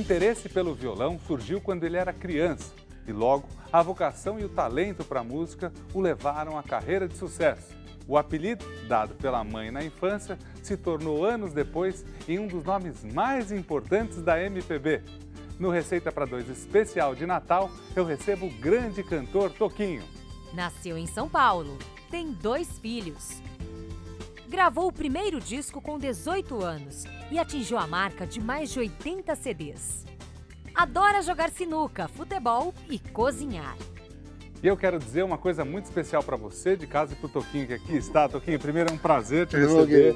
interesse pelo violão surgiu quando ele era criança e logo a vocação e o talento para a música o levaram à carreira de sucesso. O apelido, dado pela mãe na infância, se tornou anos depois em um dos nomes mais importantes da MPB. No Receita para Dois especial de Natal, eu recebo o grande cantor Toquinho. Nasceu em São Paulo, tem 2 filhos. Gravou o primeiro disco com 18 anos e atingiu a marca de mais de 80 CDs. Adora jogar sinuca, futebol e cozinhar. E eu quero dizer uma coisa muito especial para você de casa e para o Toquinho que aqui está. Toquinho, primeiro é um prazer te receber.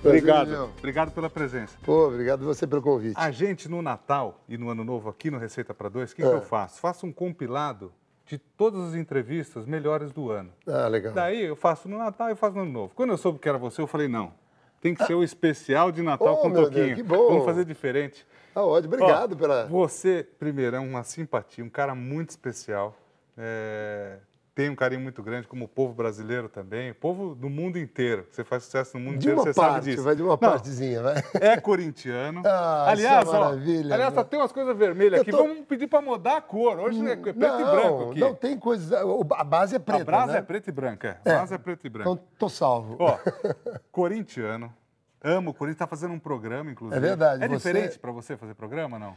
Obrigado. Obrigado pela presença. Pô, obrigado você pelo convite. A gente no Natal e no Ano Novo aqui no Receita para Dois, o que eu faço? Faço um compilado de todas as entrevistas melhores do ano. Ah, legal. Daí eu faço no Natal e faço no Ano Novo. Quando eu soube que era você, eu falei, não, tem que ser o especial de Natal com o Toquinho. Deus, que bom. Vamos fazer diferente. Ah, ótimo, obrigado pela... Você, primeiro, é uma simpatia, um cara muito especial. Tem um carinho muito grande, como o povo brasileiro também, o povo do mundo inteiro. Você faz sucesso no mundo inteiro, você sabe disso. Vai de uma partezinha, vai. É corintiano. Aliás, maravilha. Aliás, só tem umas coisas vermelhas aqui. Vamos pedir para mudar a cor. Hoje é preto e branco aqui. Não tem coisa... A base é preta, A base né? é preta e branca, A base é preta e branca. Então, tô salvo. Ó, corintiano. Amo o Corinthians, está fazendo um programa, inclusive. É verdade. Diferente para você fazer programa, não?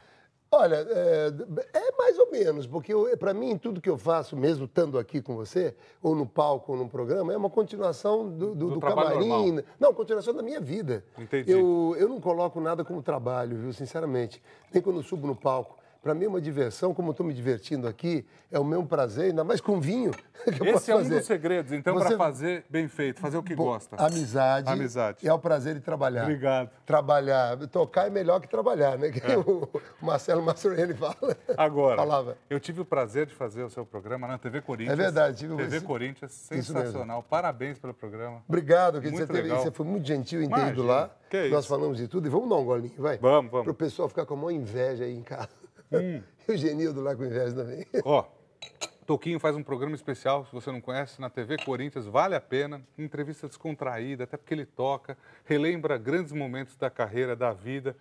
Olha, é mais ou menos, porque para mim, tudo que eu faço, mesmo estando aqui com você, ou no palco, ou num programa, é uma continuação do camarim. Normal. Não, continuação da minha vida. Entendi. Eu não coloco nada como trabalho, viu, sinceramente. Nem quando eu subo no palco. Para mim é uma diversão, como eu estou me divertindo aqui, é o meu prazer, ainda mais com vinho. Esse é um dos segredos, então, para fazer bem feito, fazer o que gosta. Amizade. Amizade. É o prazer de trabalhar. Obrigado. Trabalhar. Tocar é melhor que trabalhar, né? Que o Marcelo Mastroianni fala. Agora, falava. Eu tive o prazer de fazer o seu programa na TV Corinthians. É verdade. TV Corinthians, sensacional. Parabéns pelo programa. Obrigado, que muito você foi muito gentil em ter Imagina. ido lá. Que Nós isso? falamos de tudo e vamos dar um golinho, vai? Vamos. Para o pessoal ficar com a maior inveja aí em casa. E o Genildo lá com inveja também. Ó, Toquinho faz um programa especial, se você não conhece, na TV Corinthians, vale a pena. Entrevista descontraída, até porque ele toca, relembra grandes momentos da carreira, da vida.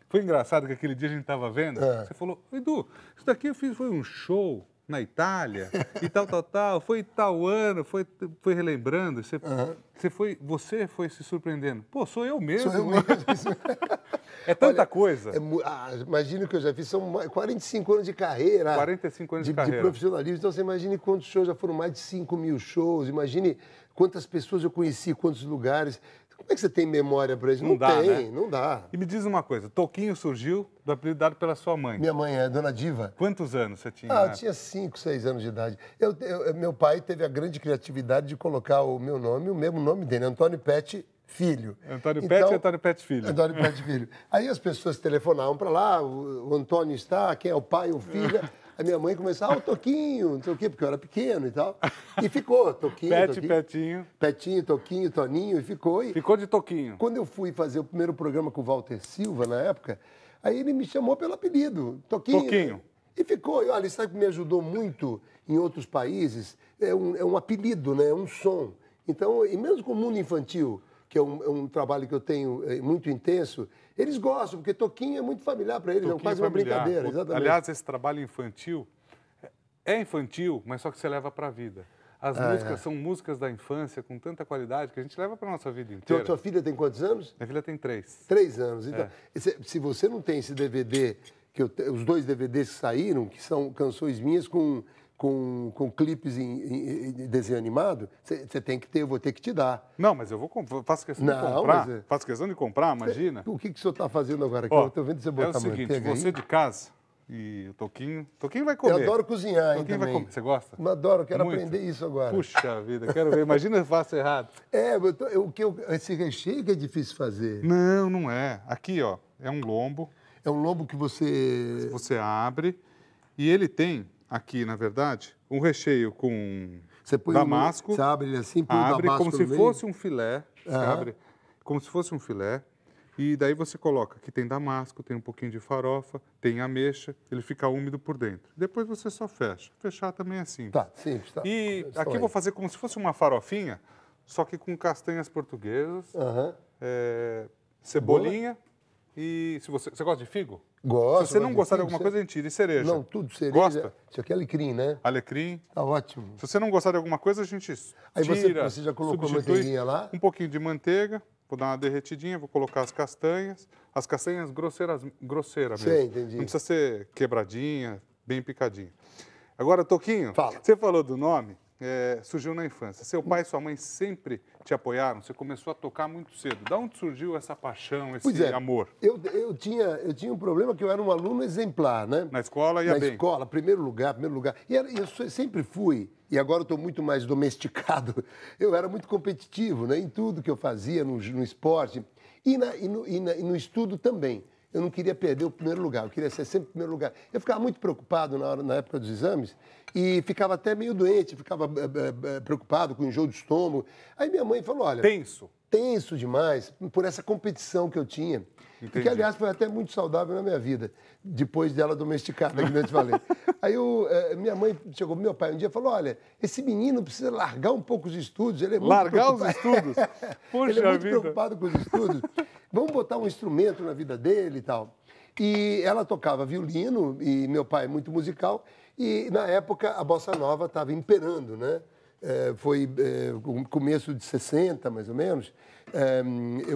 Foi engraçado que aquele dia a gente estava vendo, você falou, Edu, isso daqui eu fiz, foi um show na Itália e tal, foi tal ano, foi relembrando, você foi se surpreendendo. Pô, sou eu mesmo. Sou eu mesmo. É tanta coisa. Imagina que eu já fiz, são 45 anos de carreira. 45 anos de carreira. De profissionalismo, então você imagine quantos shows, já foram mais de 5 mil shows, imagine quantas pessoas eu conheci, quantos lugares. Como é que você tem memória para isso? Não dá, tem, né? Não dá. E me diz uma coisa, Toquinho surgiu do apelido dado pela sua mãe. Minha mãe é Dona Diva. Quantos anos você tinha? Eu tinha 5, 6 anos de idade. Meu pai teve a grande criatividade de colocar o meu nome, o mesmo nome dele, Antônio Pet Filho. Antônio Pet e Antônio Pet Filho. Antônio Pet Filho. Aí as pessoas telefonavam para lá, o Antônio está, quem é o pai, o filho. A minha mãe começava, o Toquinho, não sei o quê, porque eu era pequeno e tal. E ficou, Toquinho, Petinho. Petinho, Toquinho, Toninho, e ficou. Ficou de Toquinho. Quando eu fui fazer o primeiro programa com o Walter Silva, na época, aí ele me chamou pelo apelido, Toquinho. E ficou. E olha, sabe que me ajudou muito em outros países? É um apelido, né? É um som. Então, e mesmo com o mundo infantil, que é um trabalho que eu tenho muito intenso, eles gostam, porque Toquinho é muito familiar para eles, é quase uma brincadeira. Exatamente. Aliás, esse trabalho infantil é infantil, mas só que você leva para a vida. As músicas são músicas da infância com tanta qualidade que a gente leva para a nossa vida inteira. Sua filha tem quantos anos? Minha filha tem 3. 3 anos. Então, se você não tem esse DVD, os 2 DVDs que saíram, que são canções minhas com clipes em desenho animado, você tem que ter, eu vou ter que te dar. Não, mas eu faço questão de comprar. Faço questão de comprar, imagina. O que o senhor está fazendo agora? Eu estou vendo você botar é o seguinte, manteiga você aí. De casa e o Toquinho vai comer. Eu adoro cozinhar, Toquinho vai comer. Você gosta? Eu adoro, quero muito. aprender isso agora. Puxa vida, quero ver. Imagina eu faço errado. Esse recheio que é difícil fazer. Não é. Aqui, ó, é um lombo. É um lombo que você... Você abre e ele tem... Aqui, na verdade, um recheio com damasco. Você abre ele assim, põe abre damasco como se no meio. fosse um filé. Você abre como se fosse um filé. E daí você coloca, aqui tem damasco, tem um pouquinho de farofa, tem ameixa, ele fica úmido por dentro. Depois você só fecha. Fechar também é simples. Tá, simples. Tá. E aqui eu vou fazer como se fosse uma farofinha, só que com castanhas portuguesas, cebolinha, E se você gosta de figo? Gosto. Se você não gostar de alguma coisa, a gente tira. E cereja? Não, tudo cereja. Gosta? Isso aqui é alecrim, né? Alecrim. Tá ótimo. Se você não gostar de alguma coisa, a gente aí tira. Você já colocou a manteiguinha lá? Um pouquinho de manteiga, vou dar uma derretidinha, vou colocar as castanhas. As castanhas grosseiras mesmo. Sim, entendi. Não precisa ser quebradinha, bem picadinha. Agora, Toquinho, fala. Você falou do nome, surgiu na infância. Seu pai e sua mãe sempre te apoiaram? Você começou a tocar muito cedo. Da onde surgiu essa paixão, esse amor? Eu tinha um problema que eu era um aluno exemplar, né? Na escola ia bem? Na escola, primeiro lugar. E eu sempre fui, e agora eu estou muito mais domesticado, eu era muito competitivo, né? Em tudo que eu fazia, no esporte e no estudo também. Eu não queria perder o primeiro lugar, eu queria ser sempre o primeiro lugar. Eu ficava muito preocupado na época dos exames e ficava até meio doente, ficava preocupado com enjoo de estômago. Aí minha mãe falou, olha... Tenso demais, por essa competição que eu tinha. Entendi. Que, aliás, foi até muito saudável na minha vida, depois dela domesticada, que eu te falei. Aí minha mãe chegou pro meu pai um dia e falou, olha, esse menino precisa largar um pouco os estudos, ele é muito Largar os estudos? Poxa ele é muito vida. preocupado com os estudos. Vamos botar um instrumento na vida dele e tal. E ela tocava violino, e meu pai é muito musical, e na época a bossa nova estava imperando, né? Foi o começo de 60, mais ou menos, e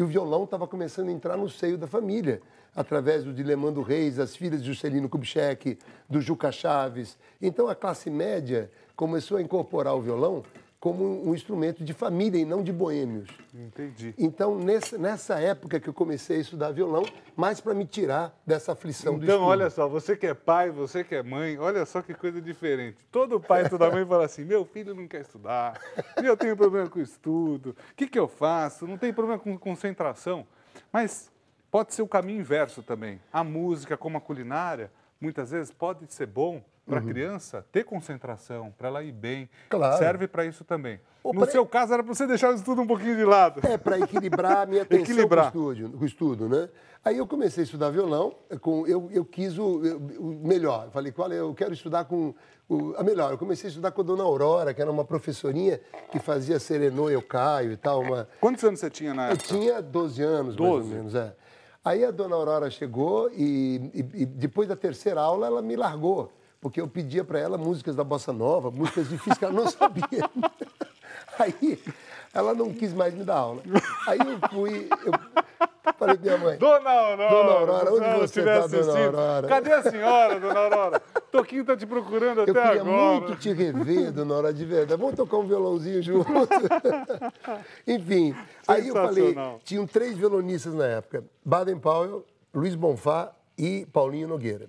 o violão estava começando a entrar no seio da família, através do Dilemando Reis, as filhas de Juscelino Kubitschek, do Juca Chaves. Então, a classe média começou a incorporar o violão como um instrumento de família e não de boêmios. Entendi. Então, nessa época que eu comecei a estudar violão, mais para me tirar dessa aflição do estudo. Então, olha só, você que é pai, você que é mãe, olha só que coisa diferente. Todo pai e toda mãe fala assim, meu filho não quer estudar, eu tenho problema com o estudo, o que eu faço? Não tem problema com concentração. Mas pode ser o caminho inverso também. A música, como a culinária, muitas vezes pode ser bom para a criança ter concentração, para ela ir bem. Claro. Serve para isso também. No seu caso, era para você deixar o estudo um pouquinho de lado. Para equilibrar a minha atenção com o estudo, né? Aí eu comecei a estudar violão, eu quis o melhor. Eu falei, eu quero estudar com a melhor. Eu comecei a estudar com a dona Aurora, que era uma professorinha que fazia serenô, eu caio e tal. Quantos anos você tinha na época? Eu tinha 12 anos, 12? Mais ou menos, Aí a dona Aurora chegou e depois da terceira aula ela me largou, porque eu pedia para ela músicas da Bossa Nova, músicas difíceis que ela não sabia. Aí ela não quis mais me dar aula. Aí eu falei pra minha mãe... Dona Aurora, onde você está, Dona Aurora? Cadê a senhora, Dona Aurora? Toquinho está te procurando até agora. Eu queria muito te rever, Dona Aurora, de verdade. Vamos tocar um violãozinho junto. Enfim, aí eu falei, tinham 3 violonistas na época, Baden Powell, Luiz Bonfá e Paulinho Nogueira.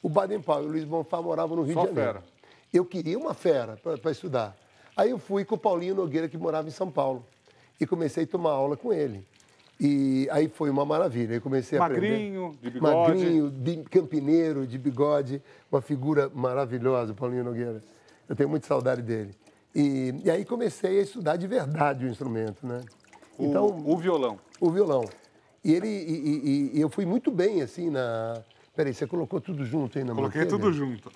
O Baden Powell e o Luiz Bonfá moravam no Rio de Janeiro. Fera. Eu queria uma fera para estudar. Aí eu fui com o Paulinho Nogueira, que morava em São Paulo, e comecei a tomar aula com ele. E aí foi uma maravilha. Eu comecei a aprender. Magrinho, de bigode. Magrinho, campineiro, de bigode. Uma figura maravilhosa, o Paulinho Nogueira. Eu tenho muita saudade dele. E aí comecei a estudar de verdade o instrumento, né? Então, o violão. O violão. E eu fui muito bem, assim, Peraí, você colocou tudo junto aí na manteiga? Coloquei tudo junto.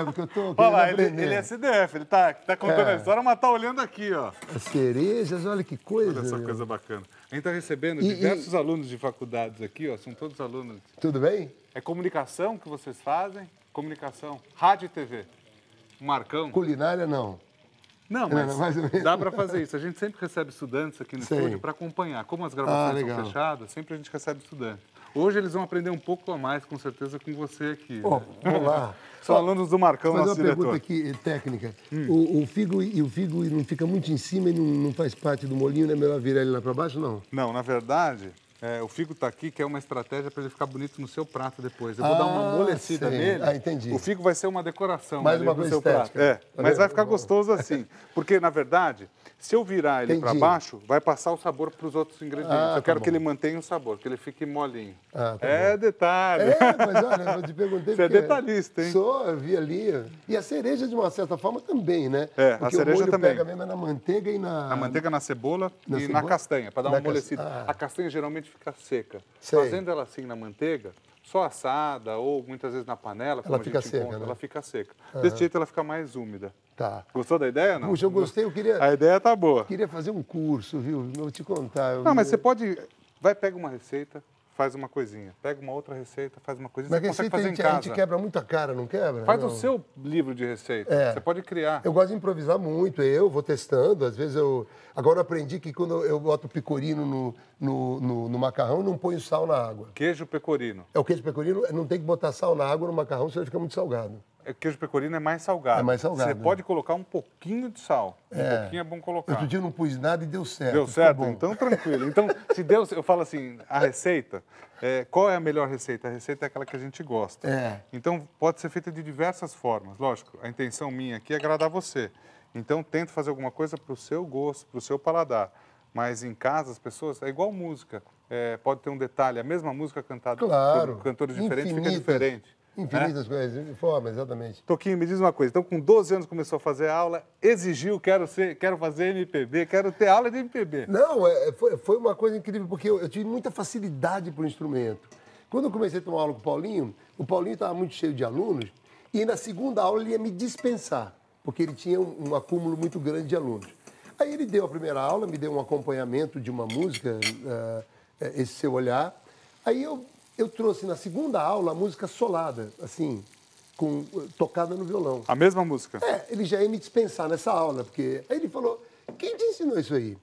Porque eu tô olha lá, ele é CDF, ele tá contando a história, mas tá olhando aqui, ó. As cerejas, olha que coisa. Olha essa coisa bacana. A gente tá recebendo diversos alunos de faculdades aqui, ó, são todos alunos. Tudo bem? É comunicação que vocês fazem? Comunicação, rádio e TV. Marcão? Culinária, não. Não, mas dá para fazer isso. A gente sempre recebe estudantes aqui no estúdio para acompanhar. Como as gravações são fechadas, sempre a gente recebe estudantes. Hoje eles vão aprender um pouco a mais, com certeza, com você aqui. Vamos lá. São alunos do Marcão, nosso diretor. Uma pergunta aqui, técnica. O figo não fica muito em cima e não faz parte do molinho, não é melhor virar ele lá para baixo, não? Não, na verdade... o figo está aqui, que é uma estratégia para ele ficar bonito no seu prato depois. Eu vou dar uma amolecida nele. Entendi. O figo vai ser uma decoração. Mais uma coisa seu estética. Prato. Mas vai ficar gostoso assim. Porque, na verdade, se eu virar ele para baixo, vai passar o sabor para os outros ingredientes. Eu quero que ele mantenha o sabor, que ele fique molinho. Detalhe. Mas olha, eu te perguntei... Você é detalhista, hein? Sou, eu vi ali. E a cereja, de uma certa forma, também, né? A cereja o molho também. Pega mesmo na manteiga e na... Na manteiga, na cebola e na castanha, para dar uma amolecida. A castanha geralmente fica seca. Fazendo ela assim na manteiga, só assada ou muitas vezes na panela, como ela fica seca, né? Ela fica seca. Desse jeito ela fica mais úmida. Tá. Gostou da ideia, não? Puxa, eu gostei, eu queria... A ideia tá boa. Queria fazer um curso, viu? Vou te contar. Não, mas você pode Vai, pega uma receita, faz uma coisinha. Pega uma outra receita, faz uma coisinha. Mas você consegue fazer em casa. A gente quebra muito a cara, não quebra? Faz não. o seu livro de receita. Você pode criar. Eu gosto de improvisar muito. Eu vou testando. Às vezes eu... Agora eu aprendi que quando eu boto pecorino no macarrão, eu não ponho sal na água. Queijo pecorino. O queijo pecorino não tem que botar sal na água no macarrão, senão ele fica muito salgado. O queijo pecorino é mais salgado. É mais salgado. Você pode colocar um pouquinho de sal. Um pouquinho é bom colocar. Outro dia eu não pus nada e deu certo. Deu certo? Então, tranquilo. Então, se Deus... Eu falo assim, a receita... qual é a melhor receita? A receita é aquela que a gente gosta. Então, pode ser feita de diversas formas. Lógico, a intenção minha aqui é agradar você. Então, tento fazer alguma coisa para o seu gosto, para o seu paladar. Mas em casa, as pessoas... É igual música. Pode ter um detalhe. A mesma música cantada por cantores diferentes fica diferente. Infinitas coisas, de forma, exatamente. Toquinho, me diz uma coisa. Então, com 12 anos começou a fazer aula, exigiu, quero fazer MPB, quero ter aula de MPB. Não, foi uma coisa incrível, porque eu tive muita facilidade para o instrumento. Quando eu comecei a tomar aula com o Paulinho estava muito cheio de alunos, e na segunda aula ele ia me dispensar, porque ele tinha um acúmulo muito grande de alunos. Aí ele deu a primeira aula, me deu um acompanhamento de uma música, Esse Seu Olhar. Aí eu trouxe na segunda aula a música solada, assim, tocada no violão. A mesma música? Ele já ia me dispensar nessa aula, porque... Aí ele falou, quem te ensinou isso aí?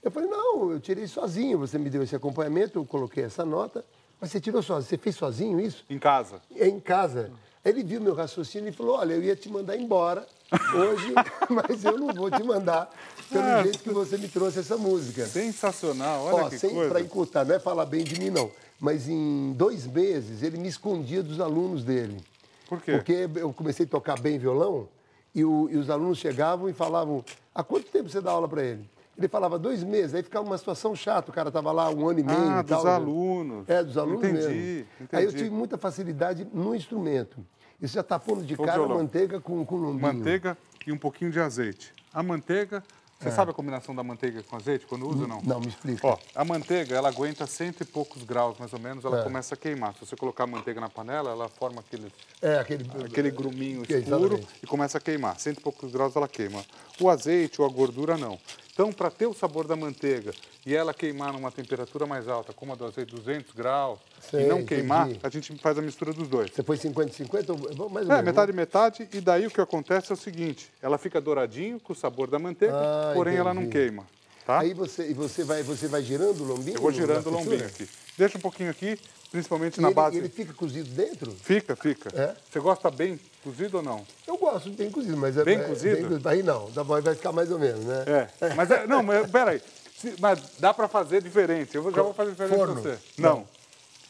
Eu falei, não, eu tirei sozinho, você me deu esse acompanhamento, eu coloquei essa nota, mas você tirou sozinho, você fez sozinho isso? Em casa? Em casa. Aí ele viu meu raciocínio e falou, olha, eu ia te mandar embora hoje, mas eu não vou te mandar pelo jeito que você me trouxe essa música. Sensacional, olha que coisa. Para encurtar, não é falar bem de mim, não. Mas em 2 meses ele me escondia dos alunos dele. Por quê? Porque eu comecei a tocar bem violão e os alunos chegavam e falavam, há quanto tempo você dá aula para ele? Ele falava 2 meses, aí ficava uma situação chata, o cara estava lá 1 ano e meio e tal. Dos alunos. Dos alunos entendi. Aí eu tive muita facilidade no instrumento. Isso já está pondo de cara manteiga com lombinho. Manteiga e um pouquinho de azeite. A manteiga... Você sabe a combinação da manteiga com azeite, quando usa ou não? Não, me explica. Ó, a manteiga, ela aguenta 100 e poucos graus, mais ou menos, ela começa a queimar. Se você colocar a manteiga na panela, ela forma aquele gruminho escuro e começa a queimar. 100 e poucos graus ela queima. O azeite ou a gordura, não. Então, para ter o sabor da manteiga e ela queimar numa temperatura mais alta, como a do azeite, 200 graus, e não queimar, a gente faz a mistura dos dois. Você foi 50-50? Mais ou menos. Metade e metade, e daí o que acontece é o seguinte, ela fica douradinho com o sabor da manteiga, porém ela não queima. Tá? Aí você vai girando o lombinho? Eu vou girando o lombinho aqui. Deixa um pouquinho aqui, principalmente na base. E ele fica cozido dentro? Fica. Você gosta bem cozido ou não? Eu gosto bem cozido, mas bem cozido? Aí não, vai ficar mais ou menos, né? Mas peraí. Mas dá para fazer diferente. Eu já vou fazer diferente para você. Não.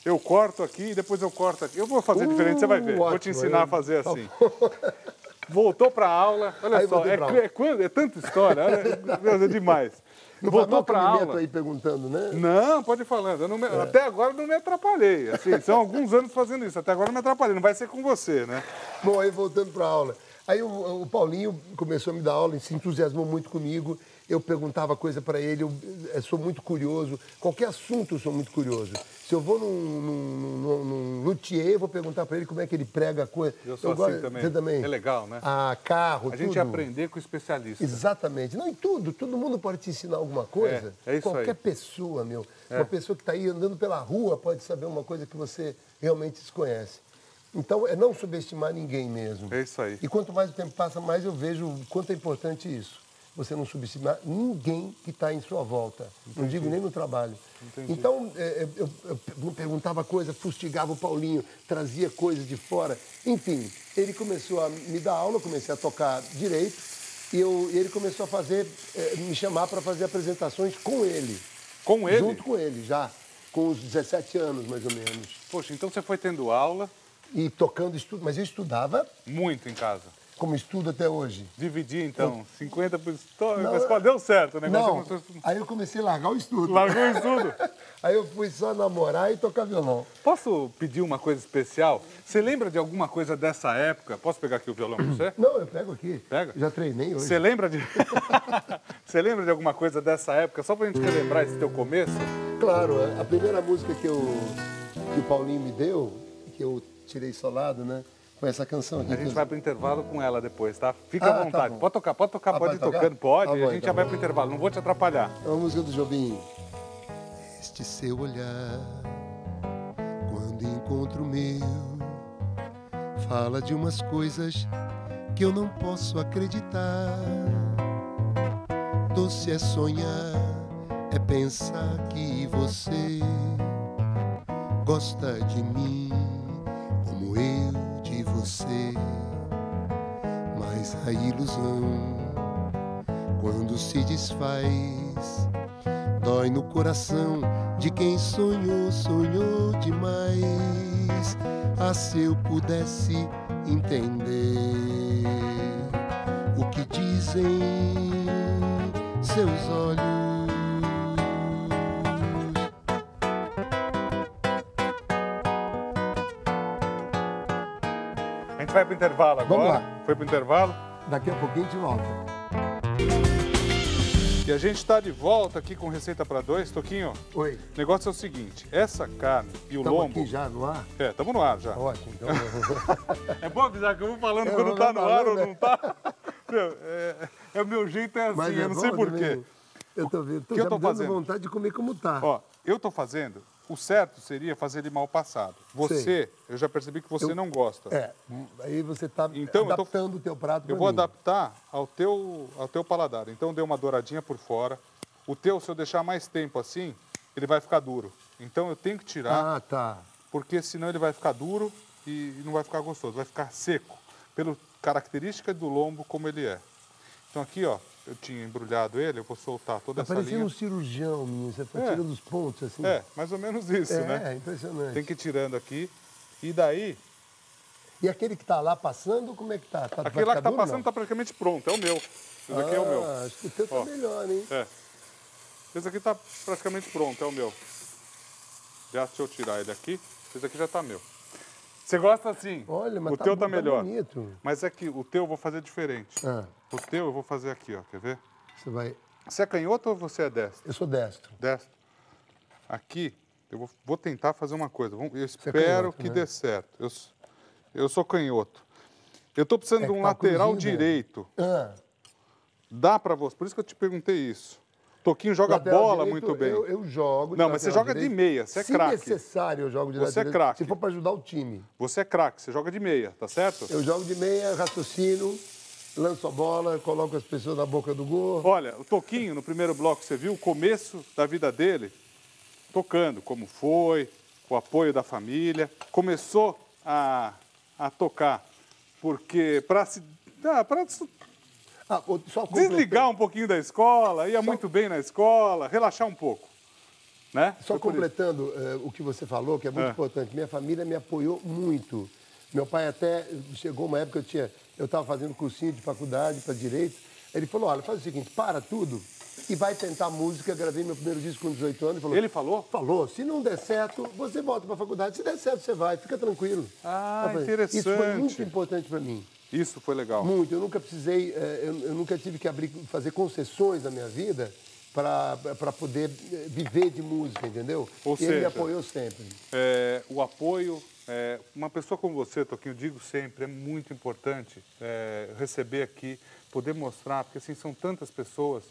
Eu corto aqui e depois eu corto aqui. Eu vou fazer diferente, você vai ver. Ótimo, vou te ensinar a fazer assim. Voltou para a aula. Olha aí, só, é tanta história. É demais. Voltou para a aula. Aí perguntando, né? Não, pode ir falando. Até agora não me atrapalhei. Assim, são alguns anos fazendo isso. Até agora não me atrapalhei. Não vai ser com você, né? Bom, aí voltando para a aula. Aí o Paulinho começou a me dar aula, se entusiasmou muito comigo. Eu perguntava coisa para ele, eu sou muito curioso. Qualquer assunto eu sou muito curioso. Se eu vou num luthier, eu vou perguntar para ele como é que ele prega a coisa. Eu sou assim também. Você também? É legal, né? Carro, tudo. A gente aprender com o especialista. Exatamente. Não, em tudo. Todo mundo pode te ensinar alguma coisa. É isso Qualquer aí. Pessoa, meu. Uma pessoa que está aí andando pela rua pode saber uma coisa que você realmente desconhece. Então, é não subestimar ninguém mesmo. É isso aí. E quanto mais o tempo passa, mais eu vejo o quanto é importante isso. Você não subestimar ninguém que está em sua volta. Entendi. Não digo nem no trabalho. Entendi. Então, eu perguntava coisa, fustigava o Paulinho, trazia coisas de fora. Enfim, ele começou a me dar aula, eu comecei a tocar direito. E ele começou a me chamar para fazer apresentações com ele. Com ele? Junto com ele, já. Com uns 17 anos, mais ou menos. Poxa, então você foi tendo aula... E tocando, mas eu estudava... Muito em casa. Como estudo até hoje. Dividir, então, 50%... Mas deu certo o negócio? Não, aí eu comecei a largar o estudo. Largou o estudo? Aí eu fui só namorar e tocar violão. Posso pedir uma coisa especial? Você lembra de alguma coisa dessa época? Posso pegar aqui o violão para você? Não, eu pego aqui. Pega? Já treinei hoje. Você lembra de... Você lembra de alguma coisa dessa época? Só pra gente relembrar esse teu começo? Claro, a primeira música que o Paulinho me deu, que eu tirei solado, né? Foi essa canção aqui. A gente vai pro intervalo com ela depois, tá? Fica à vontade. Tá pode tocar, pode ir tocando, pode. Tá bom, a gente já vai pro intervalo, não vou te atrapalhar. É uma música do Jobim. Este seu olhar, quando encontro o meu, fala de umas coisas que eu não posso acreditar. Doce é sonhar, é pensar que você gosta de mim como eu de você. Mas a ilusão, quando se desfaz, dói no coração de quem sonhou, sonhou demais. Ah, se eu pudesse entender o que dizem seus olhos. A gente vai pro intervalo agora. Vamos lá. Foi pro intervalo. Daqui a pouquinho a gente volta. E a gente está de volta aqui com Receita para Dois. Toquinho, Oi. o negócio é o seguinte, essa carne e o Estamos lombo... aqui já no ar? É, estamos no ar já. Ótimo. Então... É bom avisar que eu vou falando quando vou tá no ar ou falando, não tá. Meu, o meu jeito é assim, Mas eu não sei por quê. Eu tô vendo, que eu tô me dando fazendo? vontade de comer como tá. Ó, eu tô fazendo, o certo seria fazer ele mal passado. Você, eu já percebi que você não gosta. É, aí você tá Então, adaptando o teu prato Eu pra vou mim. adaptar ao teu paladar. Então, dei uma douradinha por fora. O teu, se eu deixar mais tempo assim, ele vai ficar duro. Então, eu tenho que tirar, Ah, tá. porque senão ele vai ficar duro e não vai ficar gostoso. Vai ficar seco, pela característica do lombo como ele é. Então, aqui, ó, eu tinha embrulhado ele, eu vou soltar toda essa Parecia linha. um cirurgião, menino. Você foi tirando os pontos, assim. É, mais ou menos isso, né? É, impressionante. Tem que ir tirando aqui. E daí, E aquele que tá lá passando, como é que tá? aquele lá que tá passando está praticamente pronto, é o meu. Esse daqui é o meu. Acho que o teu tá Ó. melhor, hein? É. Esse aqui está praticamente pronto, é o meu. Já deixa eu tirar ele aqui. Esse aqui já está meu. Você gosta assim? Olha, mas o teu tá tá melhor. bonito. Mas é que o teu eu vou fazer diferente. Ah, O teu eu vou fazer aqui, ó. Quer ver? você vai... Você é canhoto ou você é destro? Eu sou destro. Destro. Aqui, eu vou tentar fazer uma coisa. Eu é espero canhoto, que né? dê certo. Eu sou canhoto. Eu estou precisando É de que um tá lateral cruzinho, né? direito. Ah, Dá para você? Por isso que eu te perguntei isso. Toquinho joga lateral bola direito, muito bem. Eu jogo de Não, mas você lateral joga de direito. meia, você é craque. Se necessário, eu jogo de Você é lateral craque. Se for para ajudar o time. Você é craque, você joga de meia, tá certo? Eu jogo de meia, raciocínio, lanço a bola, coloco as pessoas na boca do gol. Olha, o Toquinho, no primeiro bloco, você viu o começo da vida dele tocando, como foi, o apoio da família. Começou a tocar, porque para Só desligar um pouquinho da escola, ia muito bem na escola, relaxar um pouco. Né? Só Foi por isso. completando o que você falou, que é muito importante. Minha família me apoiou muito. Meu pai até chegou uma época, eu estava fazendo cursinho de faculdade para direito. Ele falou, olha, faz o seguinte, para tudo e vai tentar música. Gravei meu primeiro disco com 18 anos. Ele falou? Falou, se não der certo, você volta para a faculdade. Se der certo, você vai, fica tranquilo. Ah, Eu falei, interessante. Isso foi muito importante para mim. Isso foi legal. Muito. Eu nunca precisei, eu nunca tive que fazer concessões na minha vida para poder viver de música, entendeu? Ou Ele me seja, apoiou sempre. O apoio, uma pessoa como você, Toquinho, digo sempre, é muito importante receber aqui, poder mostrar, porque assim, são tantas pessoas,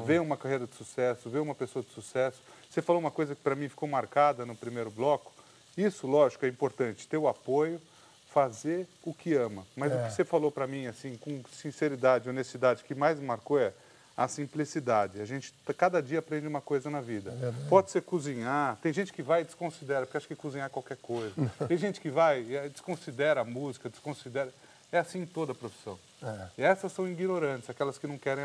ver uma carreira de sucesso, ver uma pessoa de sucesso. Você falou uma coisa que para mim ficou marcada no primeiro bloco. Isso, lógico, é importante, ter o apoio, fazer o que ama. Mas o que você falou para mim, assim, com sinceridade, honestidade, o que mais me marcou é a simplicidade. A gente cada dia aprende uma coisa na vida. Pode ser cozinhar, tem gente que vai e desconsidera, porque acha que cozinhar é qualquer coisa. Tem gente que vai e desconsidera a música, desconsidera... É assim em toda a profissão. E essas são ignorantes, aquelas que não querem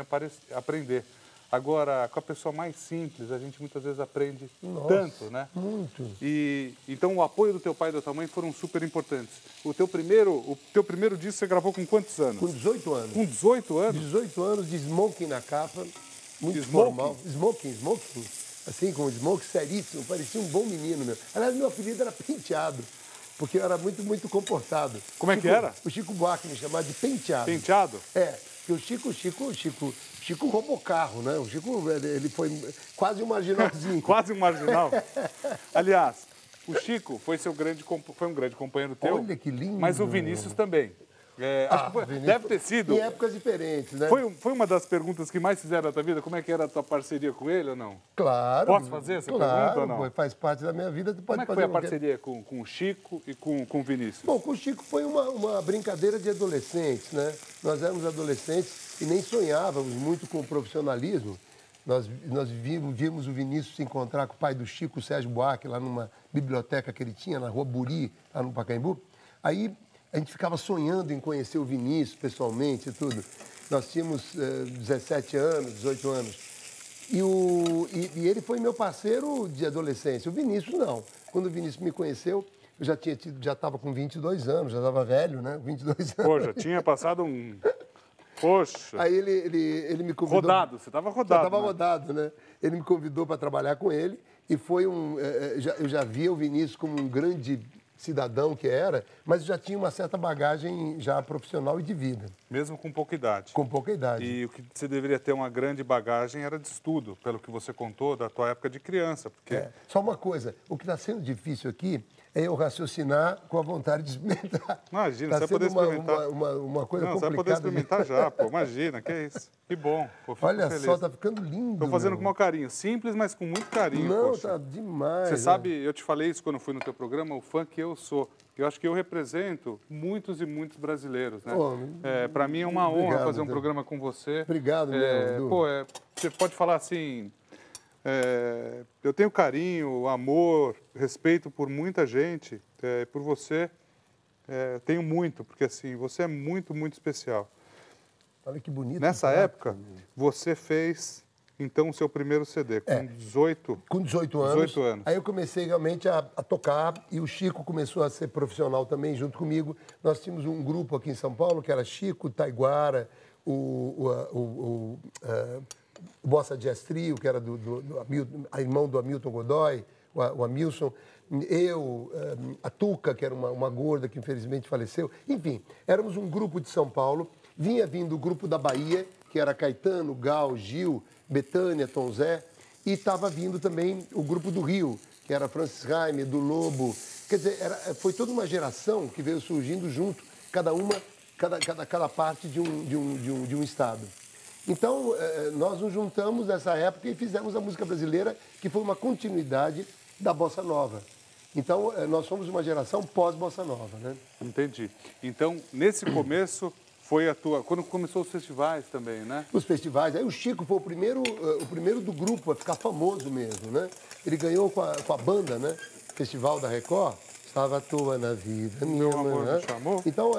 aprender. Agora, com a pessoa mais simples, a gente muitas vezes aprende tanto, né? Muito. E então o apoio do teu pai e da tua mãe foram super importantes. O teu primeiro disco você gravou com quantos anos? Com 18 anos. Com 18 anos? 18 anos de smoking na capa, muito Smoking? formal. Smoking. Assim, com smoking seríssimo, parecia um bom menino, meu. Aliás, meu apelido era Penteado, porque eu era muito, muito comportado. Como é que era? O Chico Buarque me chamava de Penteado. Penteado? É, porque o Chico roubou carro, né? O Chico, ele foi quase um marginalzinho. Quase um marginal. Aliás, o Chico foi um grande companheiro teu. Olha que lindo. Mas o Vinícius também. Deve ter sido. Em épocas diferentes, né? Foi uma das perguntas que mais fizeram na tua vida? Como é que era a tua parceria com ele ou não? Claro. Posso fazer essa pergunta ou não? Faz parte da minha vida. Como é que foi a parceria com o Chico e com o Vinícius? Bom, com o Chico foi uma brincadeira de adolescentes, né? Nós éramos adolescentes e nem sonhávamos muito com o profissionalismo. Nós vimos o Vinícius se encontrar com o pai do Chico, o Sérgio Buarque, lá numa biblioteca que ele tinha, na Rua Buri, lá no Pacaembu. Aí a gente ficava sonhando em conhecer o Vinícius pessoalmente e tudo. Nós tínhamos 17 anos, 18 anos. E ele foi meu parceiro de adolescência. O Vinícius, não. Quando o Vinícius me conheceu, eu já estava com 22 anos, já estava velho, né? 22 anos. Pô, já tinha passado um... Poxa. Aí ele me convidou... Rodado, você estava rodado. Eu estava rodado, né? Ele me convidou para trabalhar com ele e foi eu já via o Vinícius como um grande cidadão que era, mas já tinha uma certa bagagem já profissional e de vida. Mesmo com pouca idade. Com pouca idade. E o que você deveria ter uma grande bagagem era de estudo, pelo que você contou da tua época de criança. Porque... Só uma coisa, o que está sendo difícil aqui é eu raciocinar com a vontade de experimentar. Imagina, você vai poder experimentar. Uma coisa não, complicada. Você vai poder experimentar já, pô. Imagina, que é isso. Que bom. Pô, olha feliz. só, tá ficando lindo. Estou fazendo com o maior carinho. Simples, mas com muito carinho. Não, poxa. tá demais. Você sabe, eu te falei isso quando fui no teu programa, o fã que eu sou. Eu acho que eu represento muitos e muitos brasileiros, né? Para mim é uma honra fazer um programa com você. Obrigado, meu. Você pode falar assim... eu tenho carinho, amor, respeito por muita gente, por você, tenho muito, porque assim, você é muito, muito especial. Olha que bonito. Nessa época, você fez, então, o seu primeiro CD, com 18... Com 18 anos. Aí eu comecei realmente a tocar e o Chico começou a ser profissional também junto comigo. Nós tínhamos um grupo aqui em São Paulo, que era Chico, Taiguara, o Bossa Jazz Trio, que era irmão do Hamilton Godoy, o Hamilton, a Tuca, que era uma gorda que infelizmente faleceu. Enfim, éramos um grupo de São Paulo, vinha vindo o grupo da Bahia, que era Caetano, Gal, Gil, Bethânia, Tom Zé, e estava vindo também o grupo do Rio, que era Francis Raime, do Lobo. Quer dizer, foi toda uma geração que veio surgindo junto, cada parte de um estado. Então, nós nos juntamos nessa época e fizemos a música brasileira, que foi uma continuidade da Bossa Nova. Então, nós somos uma geração pós-Bossa Nova, né? Entendi. Então, nesse começo, foi quando começou os festivais também, né? Os festivais. Aí o Chico foi o primeiro do grupo a ficar famoso mesmo, né? Ele ganhou com a banda, né? Festival da Record. Estava à toa na vida, Meu amor me chamou. Então,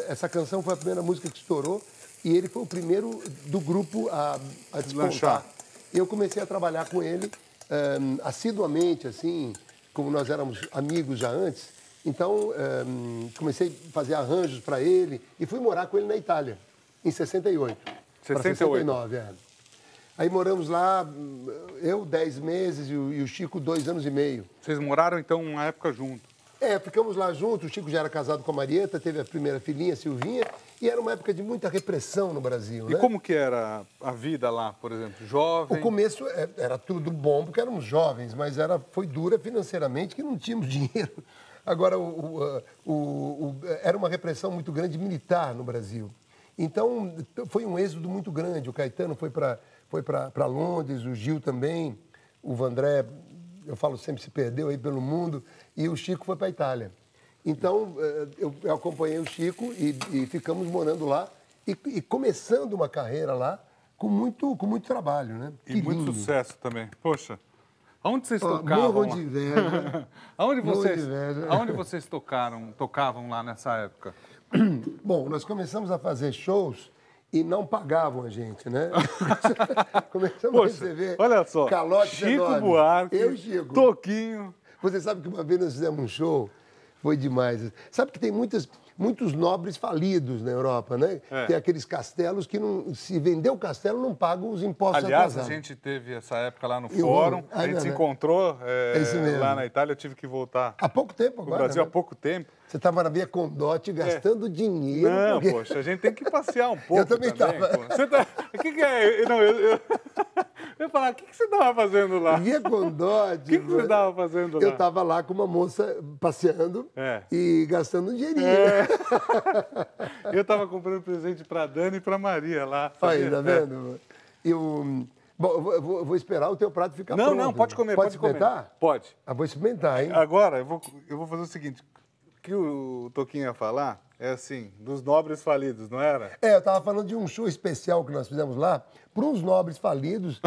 essa canção foi a primeira música que estourou. E ele foi o primeiro do grupo a despontar. Eu comecei a trabalhar com ele assiduamente, assim, como nós éramos amigos já antes. Então, comecei a fazer arranjos para ele e fui morar com ele na Itália, em 68. 69, Aí moramos lá, eu 10 meses e o Chico 2 anos e meio. Vocês moraram, então, uma época juntos? Ficamos lá juntos. O Chico já era casado com a Marieta, teve a primeira filhinha, Silvinha, e era uma época de muita repressão no Brasil, né? E como que era a vida lá, por exemplo, jovem? O começo era tudo bom, porque éramos jovens, mas foi dura financeiramente, que não tínhamos dinheiro. Agora, era uma repressão muito grande militar no Brasil. Então, foi um êxodo muito grande. O Caetano foi para Londres, o Gil também, o Vandré, eu falo sempre, se perdeu aí pelo mundo, e o Chico foi para a Itália. Então, eu acompanhei o Chico e ficamos morando lá e começando uma carreira lá com muito trabalho, né? E muito sucesso também. Poxa, aonde vocês tocavam? Morro de inveja. Aonde vocês tocavam lá nessa época? Bom, nós começamos a fazer shows e não pagavam a gente, né? Começamos a receber olha só, calotes Chico enormes. Buarque, eu, Chico, Toquinho. Você sabe que uma vez nós fizemos um show, foi demais. Sabe que tem muitos nobres falidos na Europa, né? Tem aqueles castelos que, se vender o castelo, não pagam os impostos atrasados. atrasados. A gente teve essa época lá no fórum, a gente se encontrou lá na Itália, eu tive que voltar. Há pouco tempo agora, no Brasil, né? há pouco tempo. Você estava na Via Condotti gastando dinheiro. Não, poxa, a gente tem que passear um pouco. Eu também estava. O que é? Não, Eu ia falar, o que você estava fazendo lá? Via Condote. O que você estava fazendo lá? Eu estava lá com uma moça passeando e gastando um dinheirinho. Eu estava comprando presente para a Dani e para a Maria lá. Aí, tá vendo? Bom, eu vou esperar o teu prato ficar pronto. Não, pode comer. Pode experimentar? Comer. Pode. Vou experimentar, hein? Agora, eu vou fazer o seguinte. O que o Toquinho ia falar é assim, dos nobres falidos, não era? Eu estava falando de um show especial que nós fizemos lá para uns nobres falidos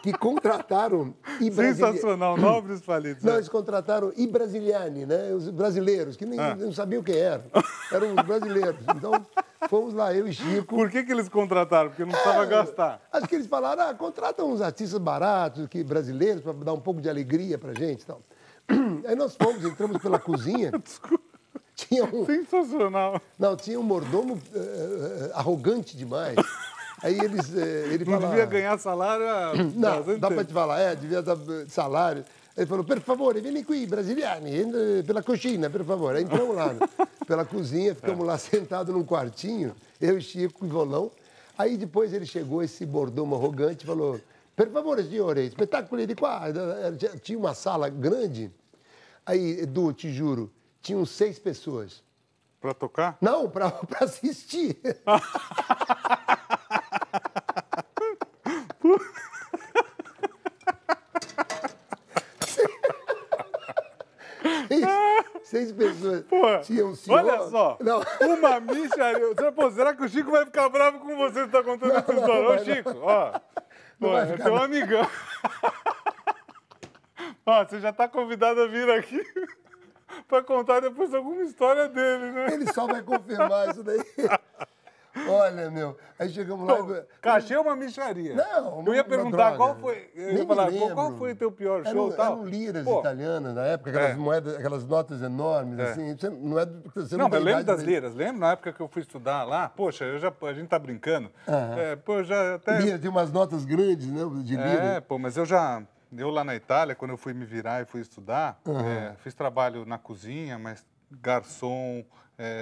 que contrataram... Sensacional, nobres falidos. Não, eles contrataram brasiliani, né? Os brasileiros, que nem não sabiam quem eram. Eram os brasileiros. Então, fomos lá, eu e Chico. Por que eles contrataram? Porque não precisava gastar. Acho que eles falaram, contratam uns artistas baratos, brasileiros, para dar um pouco de alegria pra gente e tal. Aí nós fomos, entramos pela cozinha. Desculpa. Sensacional. Não, tinha um mordomo arrogante demais. Aí ele não falava... devia ganhar salário Não, dá para te falar, devia dar salário. Ele falou, per favore, vieni qui, brasiliani, pela coxina, per favore. Aí entramos lá, pela cozinha, ficamos lá sentados num quartinho, eu e Chico, com o violão. Aí depois ele chegou, esse mordomo arrogante, falou, per favore, signore, espetáculo de qua. Tinha uma sala grande. Aí, Edu, te juro, tinham 6 pessoas. Para tocar? Não, para assistir. Seis pessoas. Pô, tinham um senhor... Olha só, uma micharia. Será que o Chico vai ficar bravo com você que está contando essa história? Ô, Chico, é teu amigão. Você já está convidado a vir aqui para contar depois alguma história dele, né? Ele só vai confirmar isso daí. Olha, meu, aí chegamos lá... Cachê é uma micharia. Não, eu ia perguntar qual foi... Eu ia falar, qual foi o teu pior show? Eram liras italianas na época, aquelas moedas, aquelas notas enormes, assim. Você não mas eu lembro das liras. Lembro na época que eu fui estudar lá? Poxa, a gente tá brincando. Lira, tinha umas notas grandes, né, de lira. Mas eu lá na Itália, quando eu fui me virar e fui estudar, fiz trabalho na cozinha, mas garçom...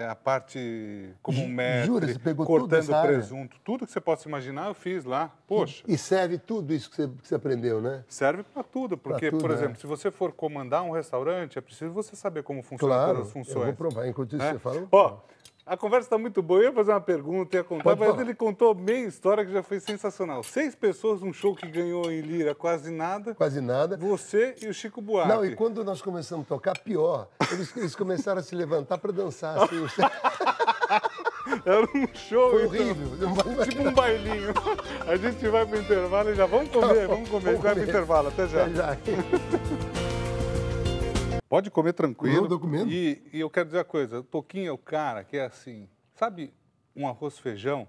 a parte como um mestre, Jura, você pegou cortando presunto, tudo que você possa imaginar eu fiz lá. Poxa. E serve tudo isso que você aprendeu, né? Serve para tudo, porque, por exemplo, se você for comandar um restaurante, é preciso você saber como funcionam todas as funções. Eu vou provar, enquanto isso você fala. A conversa está muito boa, eu ia fazer uma pergunta, ia contar, mas ele contou meia história que já foi sensacional. 6 pessoas, um show que ganhou em lira quase nada. Quase nada. Você e o Chico Buarque. Não, e quando nós começamos a tocar, pior, eles começaram a se levantar para dançar. Assim. Era um show. Foi horrível. Tipo um bailinho. A gente vai para o intervalo e já vamos comer, vamos comer. A gente vai para o intervalo, até já. Pode comer tranquilo. Eu tô comendo. E eu quero dizer uma coisa, o Toquinho é o cara que é assim, sabe um arroz feijão?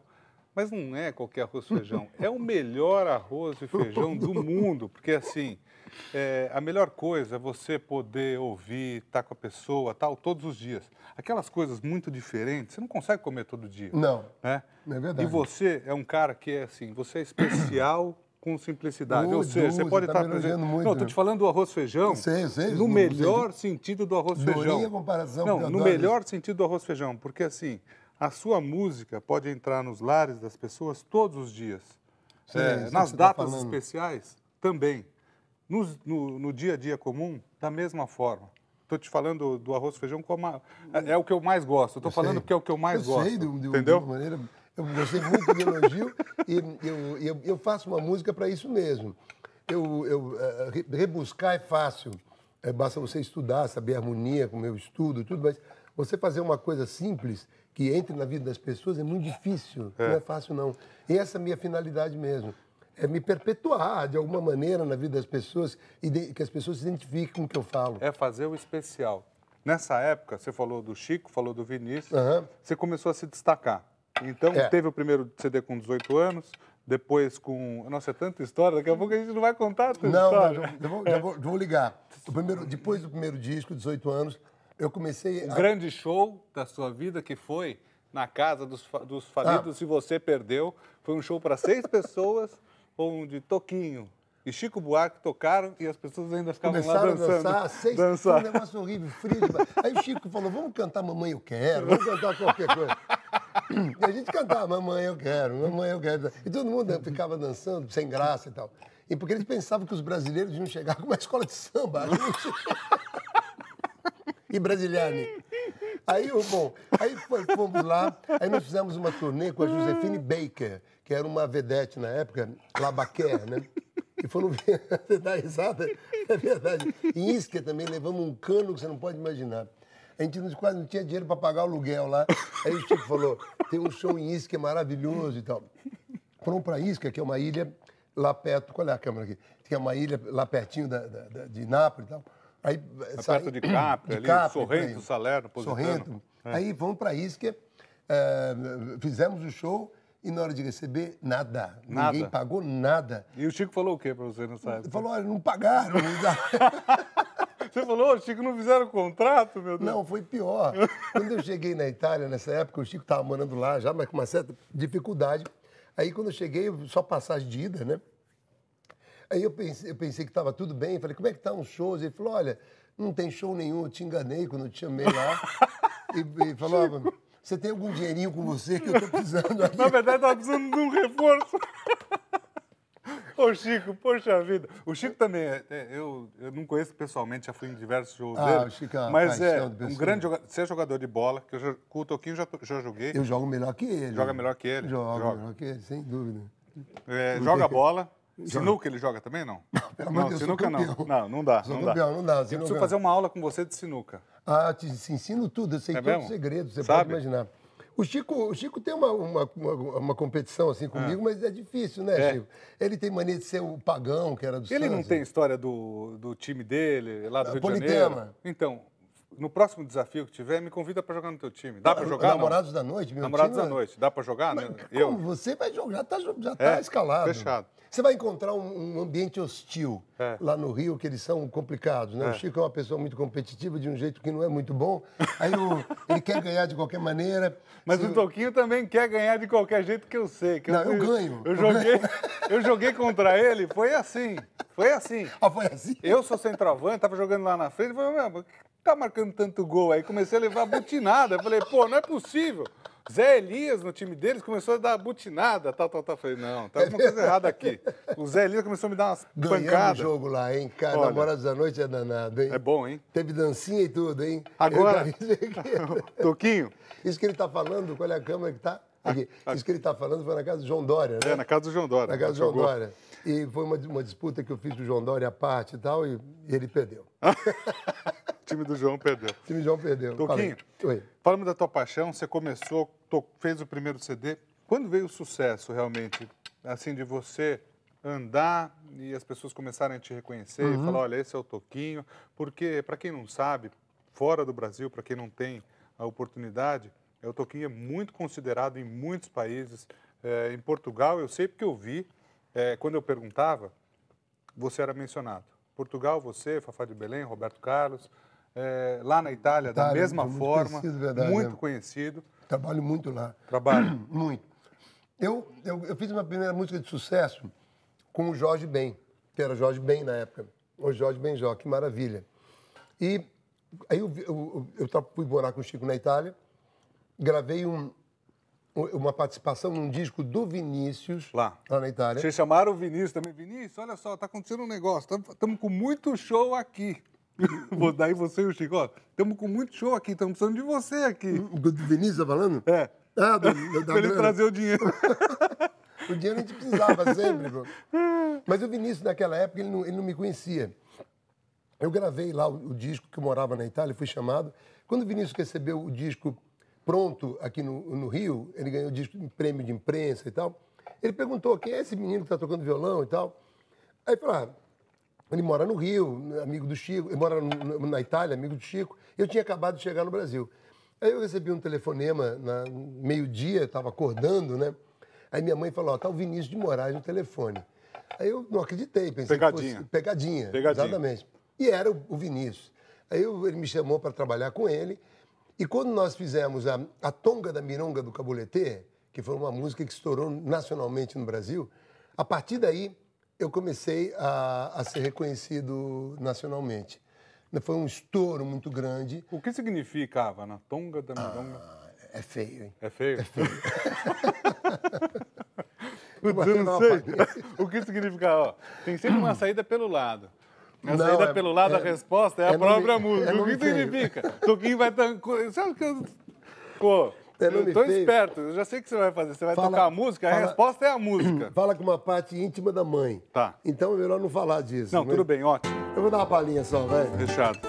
Mas não é qualquer arroz feijão, é o melhor arroz e feijão do mundo, porque assim, a melhor coisa é você poder ouvir, estar com a pessoa, tal, todos os dias. Aquelas coisas muito diferentes, você não consegue comer todo dia. Não, né? É verdade. E você é um cara que é assim, você é especial com simplicidade. Ou seja, você pode estar presente. Não, estou te falando do arroz feijão. Sei. No melhor sentido do arroz feijão. A comparação. Não, no melhor sentido do arroz feijão, porque assim, a sua música pode entrar nos lares das pessoas todos os dias. Nas datas especiais, também. No dia a dia comum, da mesma forma. Estou te falando do arroz feijão como é o que eu mais gosto. Estou falando porque é o que eu mais gosto. Entendeu? De uma maneira... Eu gostei muito do elogio e eu faço uma música para isso mesmo. Rebuscar é fácil, basta você estudar, saber harmonia com o meu estudo, tudo, mas você fazer uma coisa simples que entre na vida das pessoas é muito difícil, não é fácil não. E essa é a minha finalidade mesmo, é me perpetuar de alguma maneira na vida das pessoas e que as pessoas se identifiquem com o que eu falo. É fazer o especial. Nessa época, você falou do Chico, falou do Vinícius, você começou a se destacar. Então, teve o primeiro CD com 18 anos, depois com... Nossa, é tanta história, daqui a pouco a gente não vai contar tanta história. Não, vou ligar. Depois do primeiro disco, 18 anos, eu comecei... O grande show da sua vida que foi na casa dos falidos, se você perdeu, foi um show para 6 pessoas, onde Toquinho e Chico Buarque tocaram e as pessoas ainda ficavam lá dançando. Começaram a dançar, foi um negócio horrível, frio. Aí o Chico falou, vamos cantar Mamãe Eu Quero, vamos cantar qualquer coisa. E a gente cantava, mamãe, eu quero, mamãe, eu quero. E todo mundo ficava dançando, sem graça e tal. E porque eles pensavam que os brasileiros iam chegar com uma escola de samba. E Brasiliane. Aí, bom, aí fomos lá, aí nós fizemos uma turnê com a Josefine Baker, que era uma vedete na época, Labaquer, né? E foram ver, você dá risada, é verdade. Em Isca também levamos um cano que você não pode imaginar. A gente quase não tinha dinheiro para pagar o aluguel lá. Aí o Chico falou, tem um show em Isca maravilhoso e tal. Foram para Isca, que é uma ilha lá perto, qual é a câmera aqui? Que é uma ilha lá pertinho de Nápoles e tal. Aí, perto de Capri, ali, Sorrento, Salerno, Positano. Sorrento. Aí vamos para Isca, fizemos o show e na hora de receber, nada. Ninguém pagou nada. E o Chico falou o quê para você nessa época? Ele falou, olha, não pagaram. Você falou, o Chico não fizeram contrato, meu Deus? Não, foi pior. Quando eu cheguei na Itália, nessa época, o Chico estava morando lá já, mas com uma certa dificuldade. Aí quando eu cheguei, só passagem de ida, né? Aí eu pensei que estava tudo bem, falei, como é que estão os shows? Ele falou, olha, não tem show nenhum, eu te enganei quando eu te chamei lá. e falou, você tem algum dinheirinho com você que eu estou precisando aqui? Na verdade, estava precisando de um reforço. Ô, Chico, poxa vida. O Chico também, eu não conheço pessoalmente, já fui em diversos shows dele. O Chico é mas é um grande jogador. Você é jogador de bola, que com o Toquinho já joguei. Eu jogo melhor que ele. Joga melhor que ele? Joga melhor que ele, sem dúvida. Joga bola. Sinuca ele joga também, não? Não, sinuca não. Não dá. Sou campeão, não dá. Eu preciso fazer uma aula com você de sinuca. Te ensino tudo, eu sei todos os segredos, você Sabe? pode imaginar. O Chico tem uma competição assim comigo, mas é difícil, né, Chico? Ele tem mania de ser o pagão, que era do Santos. Ele não tem história do time dele, lá do Rio de Politema. Janeiro? Então, no próximo desafio que tiver, me convida para jogar no teu time. Dá para jogar? Namorados da Noite, meu Namorados time, da Noite, dá para jogar? Mas, eu? Você vai jogar, já está escalado. Fechado. Você vai encontrar um ambiente hostil lá no Rio, que eles são complicados, né? O Chico é uma pessoa muito competitiva, de um jeito que não é muito bom. Aí ele quer ganhar de qualquer maneira. Mas o Toquinho também quer ganhar de qualquer jeito, que eu sei. Eu ganho. Eu joguei contra ele, foi assim. Foi assim. Foi assim? Eu sou centroavante, tava jogando lá na frente, falei, meu, tá marcando tanto gol aí? Comecei a levar butinada. Eu falei, pô, não é possível. Zé Elias, no time deles, começou a dar butinada, tal. Falei, não, tá alguma coisa errada aqui. O Zé Elias começou a me dar umas pancadas. Ganhamos o jogo lá, hein? Cara, Namorados da Noite é danado, hein? É bom, hein? Teve dancinha e tudo, hein? Agora, Toquinho. Isso que ele tá falando, qual é a câmera que tá? Aqui. Isso que ele tá falando foi na casa do João Dória, né? Na casa do João Dória. Na casa do João Dória. E foi uma disputa que eu fiz com o João Dória à parte e tal, e ele perdeu. O time do João perdeu. O time do João perdeu. Toquinho, falando da tua paixão, você começou, fez o primeiro CD. Quando veio o sucesso, realmente, assim, de você andar e as pessoas começarem a te reconhecer e falar, olha, esse é o Toquinho? Porque, para quem não sabe, fora do Brasil, para quem não tem a oportunidade, o Toquinho é muito considerado em muitos países. Em Portugal, eu sei porque eu vi, quando eu perguntava, você era mencionado. Portugal, você, Fafá de Belém, Roberto Carlos. Lá na Itália, da mesma forma, muito conhecido. Trabalho muito lá. Trabalho? Muito. Eu fiz uma primeira música de sucesso com o Jorge Ben, que era Jorge Ben na época. O Jorge Benjó, que maravilha. E aí eu fui morar com o Chico na Itália, gravei uma participação num disco do Vinícius, lá na Itália. Vocês chamaram o Vinícius também. Vinícius, olha só, tá acontecendo um negócio, estamos com muito show aqui. Daí você e o Chico, ó, estamos com muito show aqui, estamos precisando de você aqui. Do Vinícius tá falando? Pra ele trazer o dinheiro. O dinheiro a gente precisava sempre, pô. Mas o Vinícius, naquela época, ele não me conhecia. Eu gravei lá o disco que eu morava na Itália, fui chamado. Quando o Vinícius recebeu o disco pronto aqui no Rio, ele ganhou o disco em prêmio de imprensa e tal. Ele perguntou, quem é esse menino que está tocando violão e tal? Aí eu falei, ele mora no Rio, amigo do Chico, ele mora na Itália, amigo do Chico. Eu tinha acabado de chegar no Brasil. Aí eu recebi um telefonema, meio-dia, estava acordando, né? Aí minha mãe falou, tá o Vinícius de Moraes no telefone. Aí eu não acreditei, pensei que fosse pegadinha. Exatamente. E era o Vinícius. Aí ele me chamou para trabalhar com ele. E quando nós fizemos a Tonga da Mironga do Cabuletê, que foi uma música que estourou nacionalmente no Brasil, a partir daí eu comecei a ser reconhecido nacionalmente. Foi um estouro muito grande. O que significava na Tonga da Mironga? É feio, hein? É feio? É feio. Eu não sei o que significa, ó. Tem sempre uma saída pelo lado. A saída pelo lado, a resposta é a própria música. O que significa? Toquinho vai... Sabe que eu... Pô, eu tô esperto. Eu já sei o que você vai fazer. Você vai tocar a música, a resposta é a música. Fala com uma parte íntima da mãe. Tá. Então é melhor não falar disso. Não, tudo bem, ótimo. Eu vou dar uma palhinha só, vai. Fechado.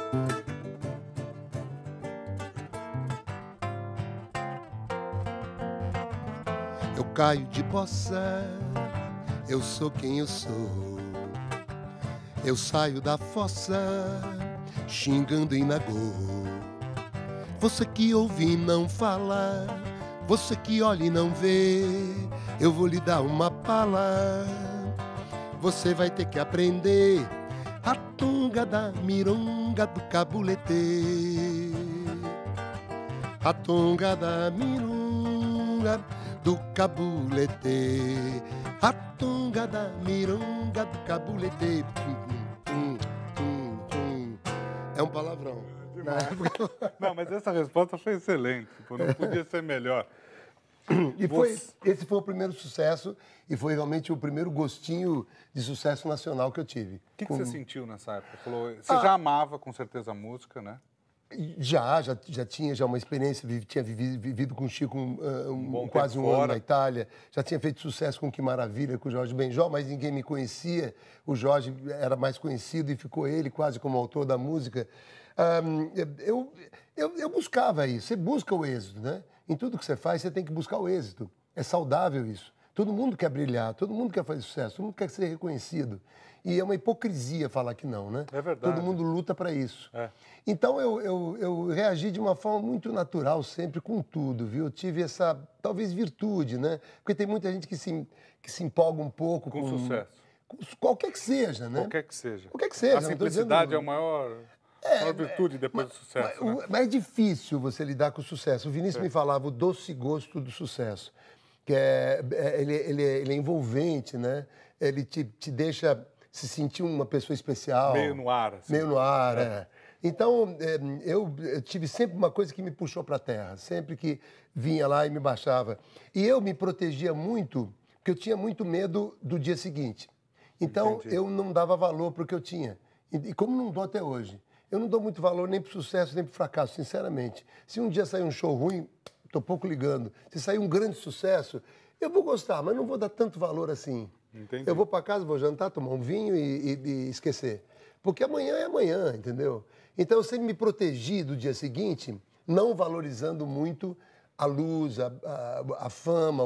Eu caio de bossa, eu sou quem eu sou. Eu saio da fossa, xingando em nagô. Você que ouve e não fala, você que olha e não vê, eu vou lhe dar uma pala. Você vai ter que aprender a tunga da mironga do cabulete. A tunga da mironga do cabulete, a tunga da mironga do cabulete. É um palavrão. Não, mas essa resposta foi excelente, não podia ser melhor. E esse foi o primeiro sucesso e foi realmente o primeiro gostinho de sucesso nacional que eu tive. O que você sentiu nessa época? Você já amava, com certeza, a música, né? Já tinha uma experiência, tinha vivido com o Chico quase um ano na Itália, já tinha feito sucesso com Que Maravilha, com o Jorge Benjol, mas ninguém me conhecia, o Jorge era mais conhecido e ficou ele quase como autor da música. Eu buscava isso, você busca o êxito, né? Em tudo que você faz, você tem que buscar o êxito, é saudável isso. Todo mundo quer brilhar, todo mundo quer fazer sucesso, todo mundo quer ser reconhecido. E é uma hipocrisia falar que não, né? É verdade. Todo mundo luta para isso. É. Então, eu reagi de uma forma muito natural sempre com tudo, viu? Eu tive essa, talvez, virtude, né? Porque tem muita gente que se empolga um pouco com sucesso. Com qualquer que seja, né? Qualquer que seja. Qualquer que seja. A simplicidade é a maior virtude depois do sucesso. Mas é difícil você lidar com o sucesso. O Vinícius me falava o doce gosto do sucesso, que ele é envolvente, né? Ele te deixa se sentir uma pessoa especial. Meio no ar. Assim. Meio no ar, é. Então, eu tive sempre uma coisa que me puxou para a terra, sempre que vinha lá e me baixava. E eu me protegia muito, porque eu tinha muito medo do dia seguinte. Então, Entendi. eu não dava valor para o que eu tinha. E como não dou até hoje. Eu não dou muito valor nem para o sucesso, nem para o fracasso, sinceramente. Se um dia sair um show ruim, estou pouco ligando. Se sair um grande sucesso, eu vou gostar, mas não vou dar tanto valor assim. Entendi. Eu vou para casa, vou jantar, tomar um vinho e esquecer. Porque amanhã é amanhã, entendeu? Então, eu sempre me protegi do dia seguinte, não valorizando muito a luz, a fama,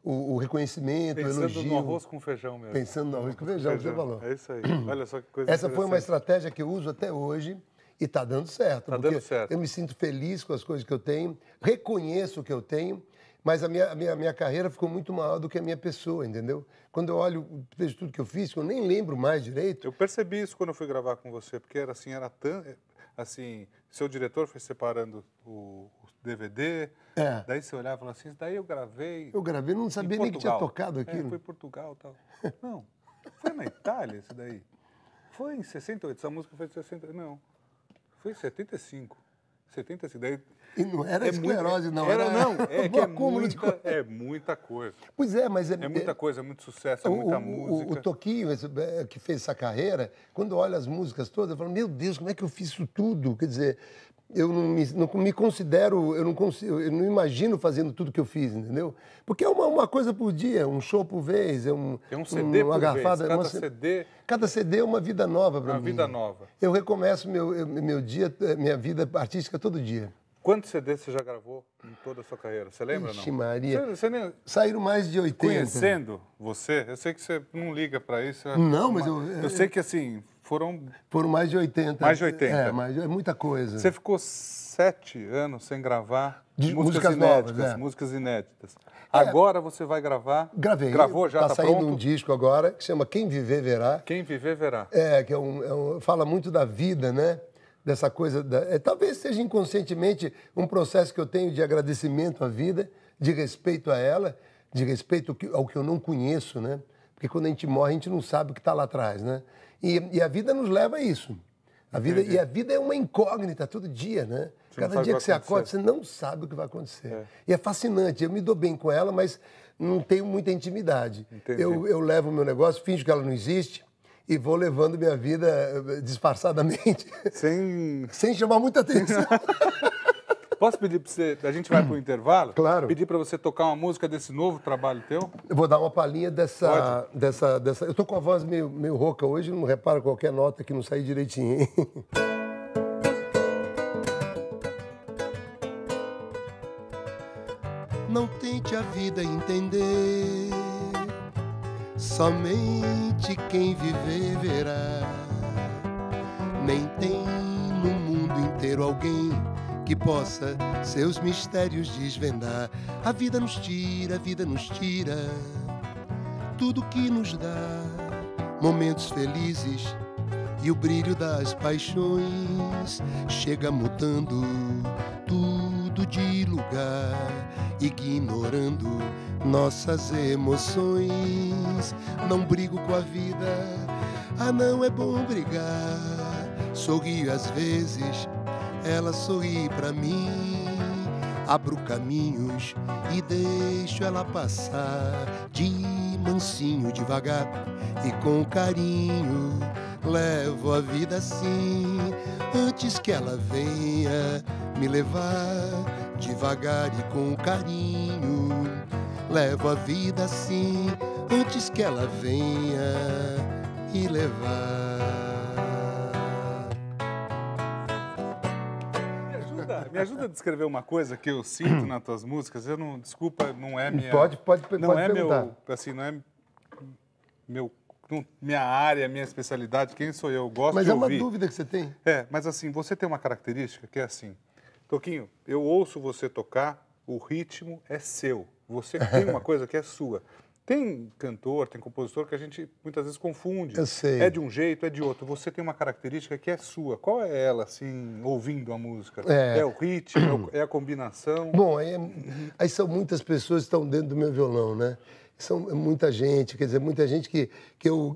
o reconhecimento, o elogio. Pensando no arroz com feijão mesmo. Pensando no arroz com feijão, você falou. É isso aí. Olha só que coisa Essa foi uma estratégia que eu uso até hoje e está dando certo. Está dando certo. Eu me sinto feliz com as coisas que eu tenho, reconheço o que eu tenho, mas a minha carreira ficou muito maior do que a minha pessoa, entendeu? Quando eu olho, vejo tudo que eu fiz, que eu nem lembro mais direito. Eu percebi isso quando eu fui gravar com você, porque era assim, seu diretor foi separando o DVD, daí você olhava e falava assim, daí eu gravei. Eu gravei, não sabia nem que tinha tocado aquilo. Foi em Portugal e tal. Não, foi na Itália esse daí. Foi em 68, essa música foi em 68, não. Foi em 75. 75, daí... E não era esclerose, não. Não, é muita coisa. Pois é, mas... É muita coisa, é muito sucesso, é muita música. O Toquinho, que fez essa carreira, quando olha as músicas todas, eu falo, meu Deus, como é que eu fiz isso tudo? Quer dizer, eu não me considero, eu não imagino fazendo tudo que eu fiz, entendeu? Porque é uma coisa por dia, um show por vez, é um CD uma por garfada, vez. Cada CD é uma vida nova para mim. Uma vida nova. Eu recomeço meu dia, minha vida artística todo dia. Quantos CDs você já gravou em toda a sua carreira? Você lembra, Ixi, não? Maria. Você saíram mais de 80. Conhecendo você, eu sei que você não liga para isso. Não, mas eu sei que, assim, foram mais de 80. Mais de 80. É muita coisa. Você ficou 7 anos sem gravar músicas inéditas, novas, músicas inéditas. Agora você vai gravar. Gravei. Gravou, já está saindo pronto? Um disco agora que chama Quem Viver Verá. Quem Viver Verá. Que fala muito da vida, né? Dessa coisa, talvez seja inconscientemente um processo que eu tenho de agradecimento à vida, de respeito a ela, de respeito ao que eu não conheço, né? Porque quando a gente morre, a gente não sabe o que está lá atrás, né? E a vida nos leva a isso. E a vida é uma incógnita todo dia, né? Cada dia que você acorda, você não sabe o que vai acontecer. E é fascinante. Eu me dou bem com ela, mas não tenho muita intimidade. Eu levo o meu negócio, finjo que ela não existe e vou levando minha vida disfarçadamente. Sem chamar muita atenção. Posso pedir para você, a gente vai para o intervalo? Claro. Pedir para você tocar uma música desse novo trabalho teu? Eu vou dar uma palhinha dessa... Eu tô com a voz meio rouca hoje, não reparo qualquer nota que não sair direitinho, hein? Não tente a vida entender, somente quem viver verá. Nem tem no mundo inteiro alguém que possa seus mistérios desvendar. A vida nos tira tudo que nos dá momentos felizes e o brilho das paixões chega mudando tudo de lugar, ignorando nossas emoções. Não brigo com a vida, não é bom brigar. Sorrio às vezes, ela sorri pra mim. Abro caminhos e deixo ela passar de mansinho, devagar e com carinho. Levo a vida assim, antes que ela venha me levar, devagar e com carinho. Levo a vida assim, antes que ela venha me levar. Me ajuda a descrever uma coisa que eu sinto nas tuas músicas. Eu não, desculpa, não é minha. Pode não é perguntar. Meu, assim, não é minha área, minha especialidade. Quem sou eu? Gosto mas de ouvir. Mas é uma dúvida que você tem. Mas assim, você tem uma característica que é assim, Toquinho, eu ouço você tocar, o ritmo é seu. Você tem uma coisa que é sua. Tem cantor, tem compositor que a gente muitas vezes confunde. Eu sei. É de um jeito, é de outro. Você tem uma característica que é sua. Qual é ela, assim, ouvindo a música? É o ritmo, é a combinação? Bom, aí são muitas pessoas que estão dentro do meu violão, né? São muita gente, quer dizer, muita gente que eu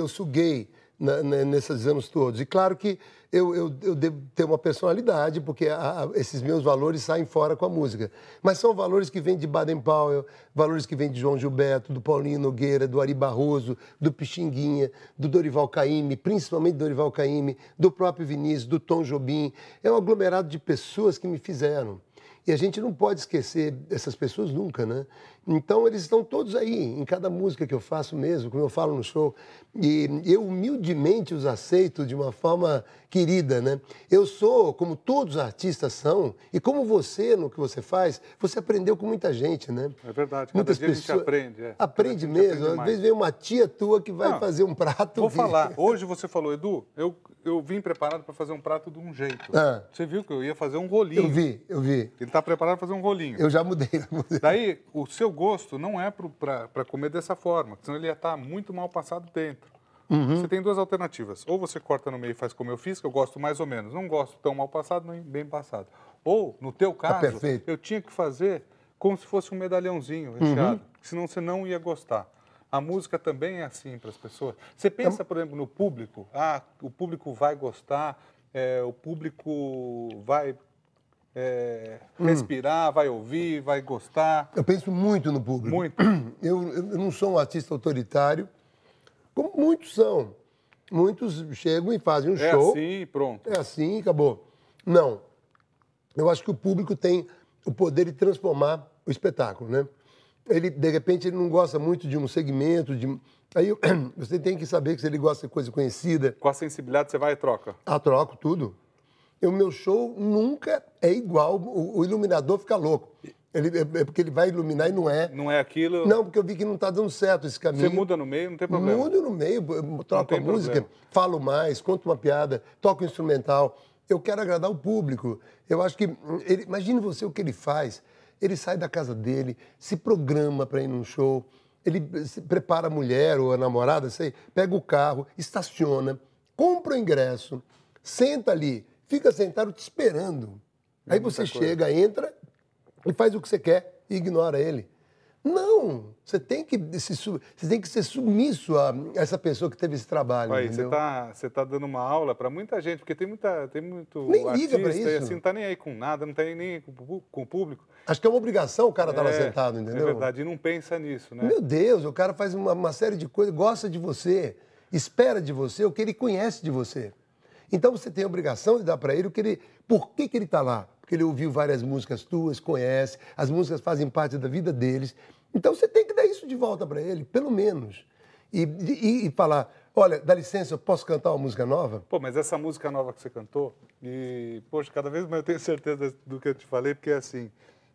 suguei nesses anos todos. E claro que eu devo ter uma personalidade, porque esses meus valores saem fora com a música. Mas são valores que vêm de Baden-Powell, valores que vêm de João Gilberto, do Paulinho Nogueira, do Ari Barroso, do Pixinguinha, do Dorival Caymmi, principalmente do Dorival Caymmi, do próprio Vinícius, do Tom Jobim. É um aglomerado de pessoas que me fizeram. E a gente não pode esquecer essas pessoas nunca, né? Então, eles estão todos aí, em cada música que eu faço mesmo, como eu falo no show. E eu humildemente os aceito de uma forma querida, né? Eu sou, como todos os artistas são, e como você, no que você faz, você aprendeu com muita gente, né? É verdade, muitas dia pessoas... a gente aprende. Aprende mesmo. Às vezes vem uma tia tua que vai fazer um prato. Vou falar. Hoje você falou, Edu, eu vim preparado para fazer um prato de um jeito. Você viu que eu ia fazer um rolinho. Eu vi. Ele está preparado para fazer um rolinho. Eu já mudei. Daí, o seu gosto não é para comer dessa forma, senão ele ia estar muito mal passado dentro. Você tem duas alternativas. Ou você corta no meio e faz como eu fiz, que eu gosto mais ou menos. Não gosto tão mal passado, nem bem passado. Ou, no teu caso, eu tinha que fazer como se fosse um medalhãozinho recheado, senão você não ia gostar. A música também é assim para as pessoas. Você pensa, por exemplo, no público. O público vai gostar, o público vai respirar, vai ouvir, vai gostar. Eu penso muito no público. Muito. Eu não sou um artista autoritário, como muitos são. Muitos chegam e fazem um show. É assim, pronto. É assim, acabou. Não. Eu acho que o público tem o poder de transformar o espetáculo, né? Ele, de repente, ele não gosta muito de um segmento, aí você tem que saber que se ele gosta de coisa conhecida... Com a sensibilidade você vai e troca? Troco tudo. O meu show nunca é igual, o iluminador fica louco. É porque ele vai iluminar e não é. Não é aquilo? Não, porque eu vi que não está dando certo esse caminho. Você muda no meio, não tem problema? Mudo no meio, troco a música, falo mais, conto uma piada, toco instrumental. Eu quero agradar o público. Eu acho que... imagine você o que ele faz. Ele sai da casa dele, se programa para ir num show, ele se prepara a mulher ou a namorada, pega o carro, estaciona, compra o ingresso, senta ali, fica sentado te esperando. Aí você chega, entra e faz o que você quer e ignora ele. Não, você tem que ser submisso a essa pessoa que teve esse trabalho. Aí, você tá dando uma aula para muita gente, porque tem muito nem artista liga pra isso. E assim, não tá nem aí com nada, não tá nem aí com o público. Acho que é uma obrigação o cara estar lá sentado, entendeu? É verdade, e não pensa nisso, né? Meu Deus, o cara faz uma série de coisas, gosta de você, espera de você o que ele conhece de você. Então você tem a obrigação de dar para ele por que ele está lá. Porque ele ouviu várias músicas tuas, conhece, as músicas fazem parte da vida deles. Então você tem que dar isso de volta para ele, pelo menos. E falar, olha, dá licença, eu posso cantar uma música nova? Pô, mas essa música nova que você cantou, poxa, cada vez mais eu tenho certeza do que eu te falei, porque assim,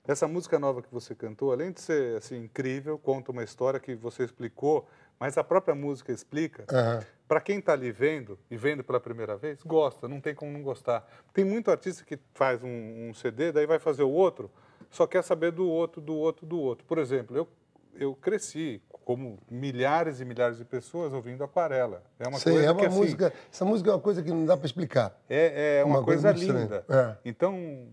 essa música nova que você cantou, além de ser assim, incrível, conta uma história que você explicou, mas a própria música explica, para quem está ali vendo, e vendo pela primeira vez, gosta, não tem como não gostar. Tem muito artista que faz um CD, daí vai fazer o outro, só quer saber do outro. Por exemplo, eu cresci, como milhares e milhares de pessoas, ouvindo Aquarela. É uma coisa que, música, assim, essa música é uma coisa que não dá para explicar. É uma coisa linda. Então,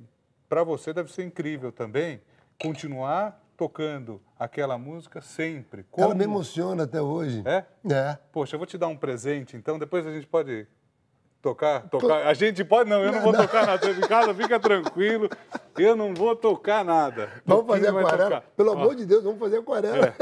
para você deve ser incrível também continuar tocando aquela música sempre. Ela me emociona até hoje. É? É. Poxa, eu vou te dar um presente, então depois a gente pode tocar. A gente pode? Não, eu não vou tocar nada. Em casa, fica tranquilo, eu não vou tocar nada. Vamos fazer Aquarela? Pelo amor de Deus, vamos fazer Aquarela.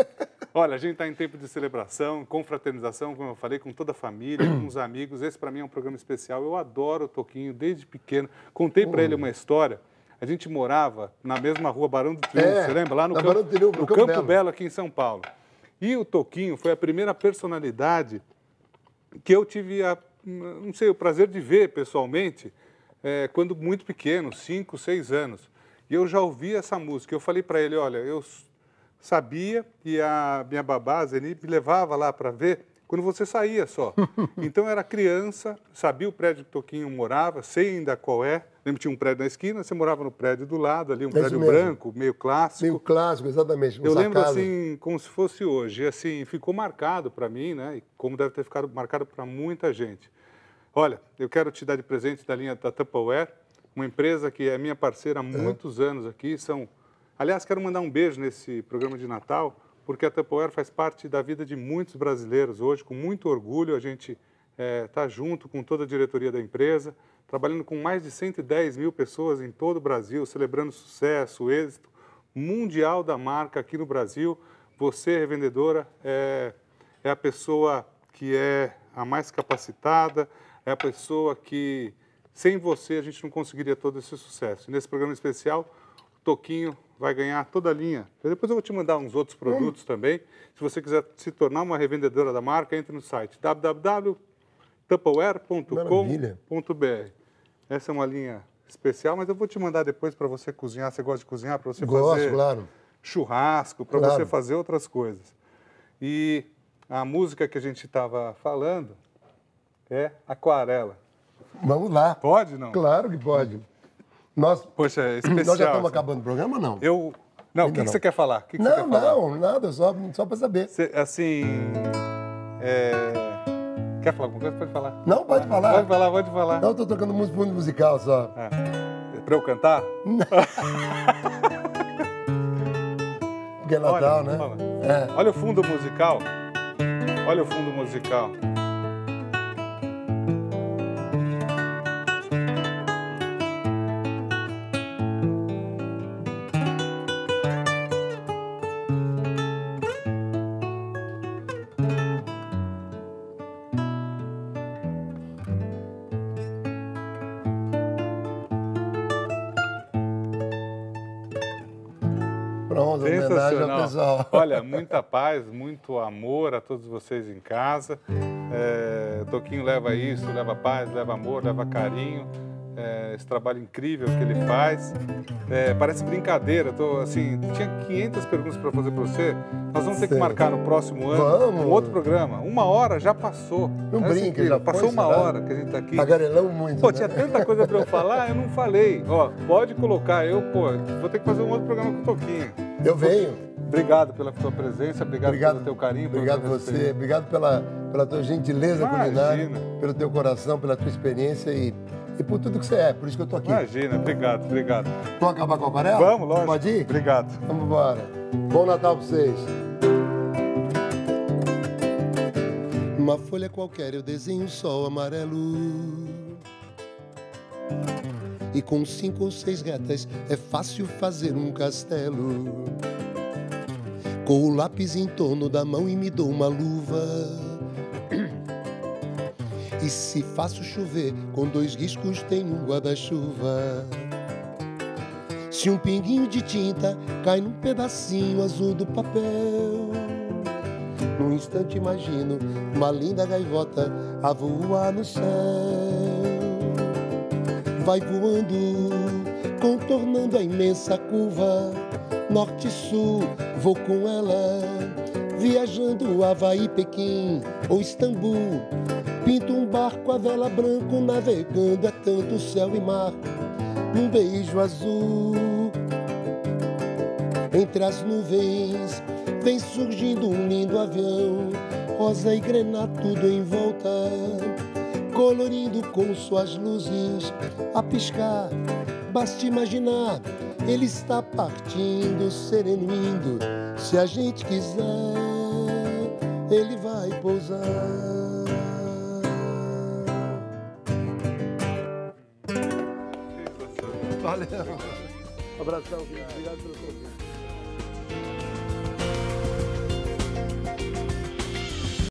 Olha, a gente está em tempo de celebração, confraternização, como eu falei, com toda a família, com os amigos. Esse, para mim, é um programa especial. Eu adoro o Toquinho, desde pequeno. Contei para ele uma história. A gente morava na mesma rua Barão do Triunfo, você lembra? Lá no Campo Belo, aqui em São Paulo. E o Toquinho foi a primeira personalidade que eu tive, não sei, o prazer de ver pessoalmente, quando muito pequeno, 5, 6 anos. E eu já ouvi essa música. Eu falei para ele, olha, eu sabia e a minha babá, Zeni, me levava lá para ver quando você saía só. Então eu era criança, sabia o prédio que o Toquinho morava, sei ainda qual é. Lembra que tinha um prédio na esquina, você morava no prédio do lado, ali, um prédio branco, meio clássico. Meio clássico, exatamente. Eu lembro assim, como se fosse hoje. E assim, ficou marcado para mim, né? E como deve ter ficado marcado para muita gente. Olha, eu quero te dar de presente da linha da Tupperware, uma empresa que é minha parceira há muitos anos aqui. Aliás, quero mandar um beijo nesse programa de Natal, porque a Tupperware faz parte da vida de muitos brasileiros hoje. Com muito orgulho, a gente está junto com toda a diretoria da empresa, trabalhando com mais de 110 mil pessoas em todo o Brasil, celebrando sucesso, êxito mundial da marca aqui no Brasil. Você, revendedora, é a pessoa que é a mais capacitada, é a pessoa que, sem você, a gente não conseguiria todo esse sucesso. E nesse programa especial, o Toquinho vai ganhar toda a linha. Depois eu vou te mandar uns outros produtos também. Se você quiser se tornar uma revendedora da marca, entre no site www.tupperware.com.br. Essa é uma linha especial, mas eu vou te mandar depois para você cozinhar. Você gosta de cozinhar? Para você fazer churrasco, para você fazer outras coisas. E a música que a gente estava falando é Aquarela. Vamos lá. Pode, não? Claro que pode. Poxa, é especial. Nós já estamos acabando o programa ou não? Não, o que você quer falar? Não, nada, só para saber. Quer falar alguma coisa? Pode falar. Não, pode falar. Pode falar. Não, estou tocando fundo musical só. Para eu cantar? Porque é Natal, né? Olha o fundo musical. Olha o fundo musical. Sensacional. Olha, muita paz, muito amor a todos vocês em casa. Toquinho leva isso, leva paz, leva amor, leva carinho. Esse trabalho incrível que ele faz. Parece brincadeira. Tinha 500 perguntas para fazer para você. Nós vamos ter que marcar no próximo ano um outro programa. 1 hora já passou. Não brinca, já passou 1 hora que a gente está aqui. Tagarelamos muito. Pô, tinha tanta coisa para eu falar, eu não falei. Ó, pode colocar. Vou ter que fazer um outro programa com o Toquinho. Eu venho. Obrigado pela tua presença, obrigado pelo teu carinho. Obrigado você, obrigado pela tua gentileza culinária, pelo teu coração, pela tua experiência e e por tudo que você é. Por isso que eu tô aqui. Imagina, obrigado, obrigado. Vamos acabar com a aquarela? Vamos, lógico. Pode ir? Obrigado. Vamos embora. Bom Natal pra vocês. Uma folha qualquer eu desenho um sol amarelo. E com 5 ou 6 retas é fácil fazer um castelo. Com o lápis em torno da mão e me dou uma luva. E se faço chover, com 2 riscos tenho um guarda-chuva. Se um pinguinho de tinta cai num pedacinho azul do papel, num instante imagino uma linda gaivota a voar no céu. Vai voando, contornando a imensa curva, norte e sul, vou com ela, viajando Havaí, Pequim ou Istambul. Pinto um barco a vela branco, navegando é tanto céu e mar, num beijo azul. Entre as nuvens vem surgindo um lindo avião, rosa e grená tudo em volta, colorindo com suas luzes a piscar. Basta imaginar, ele está partindo, sereno indo. Se a gente quiser, ele vai pousar. Valeu. Um abração, obrigado pelo convite.